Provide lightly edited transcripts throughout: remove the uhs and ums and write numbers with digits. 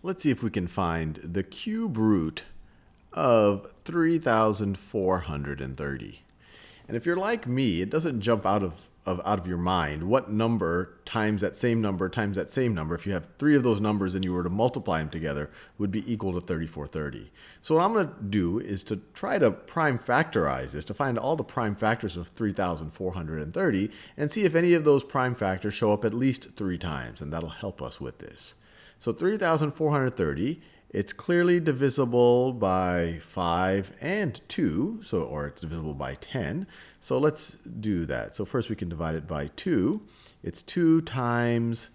Let's see if we can find the cube root of 3,430. And if you're like me, it doesn't jump out of your mind what number times that same number times that same number, if you have three of those numbers and you were to multiply them together, would be equal to 3,430. So what I'm going to do is to try to prime factorize this, to find all the prime factors of 3,430 and see if any of those prime factors show up at least 3 times, and that'll help us with this. So 3,430, it's clearly divisible by 5 and 2, or it's divisible by 10. So let's do that. So first we can divide it by 2. It's 2 times,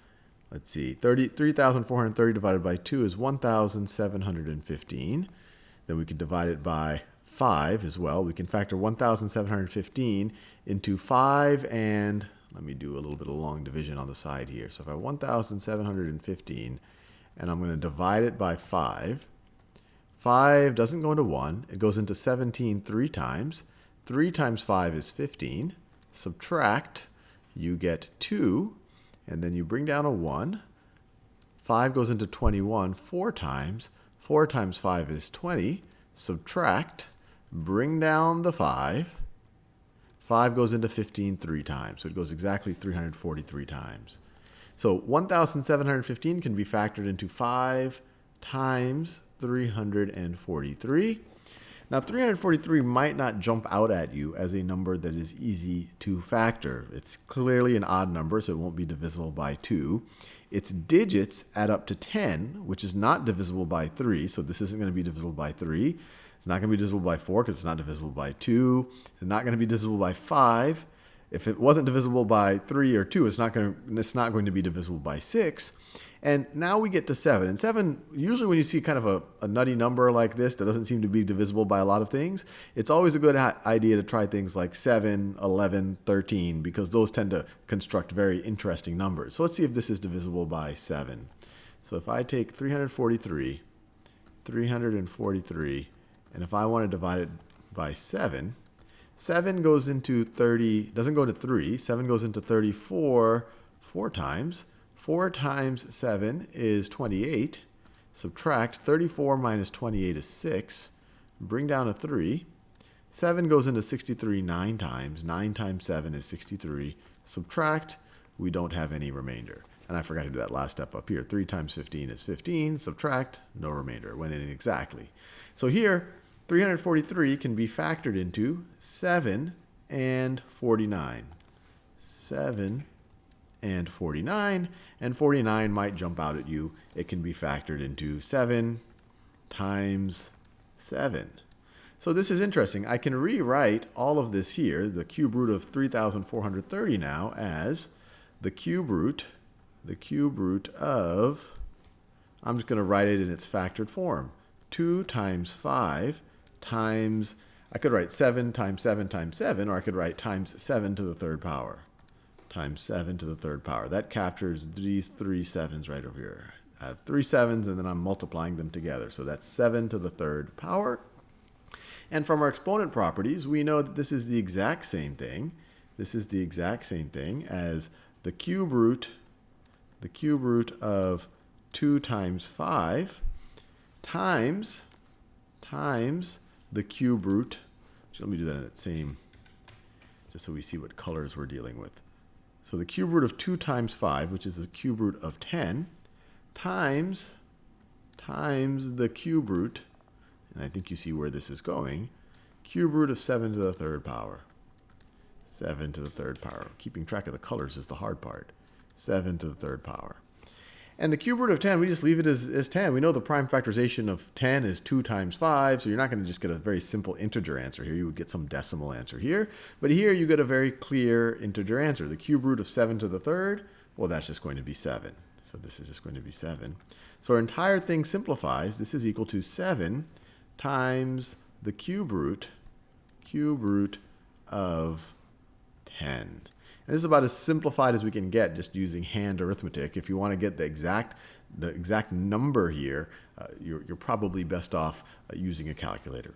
let's see, 3,430 divided by 2 is 1,715. Then we can divide it by 5 as well. We can factor 1,715 into 5 and, let me do a little bit of long division on the side here. So if I have 1,715, and I'm going to divide it by 5. 5 doesn't go into 1. It goes into 17 3 times. 3 times 5 is 15. Subtract, you get 2, and then you bring down a 1. 5 goes into 21 4 times. 4 times 5 is 20. Subtract, bring down the 5. 5 goes into 15 3 times, so it goes exactly 343 times. So 1,715 can be factored into 5 times 343. Now 343 might not jump out at you as a number that is easy to factor. It's clearly an odd number, so it won't be divisible by 2. Its digits add up to 10, which is not divisible by 3, so this isn't going to be divisible by 3. It's not going to be divisible by 4 because it's not divisible by 2. It's not going to be divisible by 5. If it wasn't divisible by 3 or 2, it's not going to be divisible by 6. And now we get to 7. And 7, usually when you see kind of a nutty number like this that doesn't seem to be divisible by a lot of things, it's always a good idea to try things like 7, 11, 13, because those tend to construct very interesting numbers. So let's see if this is divisible by 7. So if I take 343, and if I want to divide it by 7, 7 goes into 30, doesn't go to 3. 7 goes into 34 4 times. 4 times 7 is 28. Subtract 34 minus 28 is 6. Bring down a 3. 7 goes into 63 9 times. 9 times 7 is 63. Subtract, we don't have any remainder. And I forgot to do that last step up here. 3 times 15 is 15. Subtract, no remainder. It went in exactly. So here, 343 can be factored into 7 and 49. 7 and 49, and 49 might jump out at you. It can be factored into 7 times 7. So this is interesting. I can rewrite all of this here, the cube root of 3,430 now, as the cube root of, I'm just going to write it in its factored form. 2 times 5 times, I could write 7 times 7 times 7, or I could write times 7 to the third power. Times 7 to the third power. That captures these 3 7s right over here. I have 3 7s, and then I'm multiplying them together. So that's 7 to the third power. And from our exponent properties, we know that this is the exact same thing. This is the exact same thing as the cube root of 2 times 5 times the cube root. Let me do that in that same, just so we see what colors we're dealing with. So the cube root of 2 times 5, which is the cube root of 10, times the cube root, and I think you see where this is going, cube root of 7 to the third power. 7 to the third power. Keeping track of the colors is the hard part. 7 to the third power. And the cube root of 10, we just leave it as 10. We know the prime factorization of 10 is 2 times 5, so you're not going to just get a very simple integer answer here. You would get some decimal answer here. But here you get a very clear integer answer. The cube root of 7 to the third, well, that's just going to be 7. So this is just going to be 7. So our entire thing simplifies. This is equal to 7 times the cube root of 10. And this is about as simplified as we can get just using hand arithmetic. If you want to get the exact number here, you're probably best off using a calculator.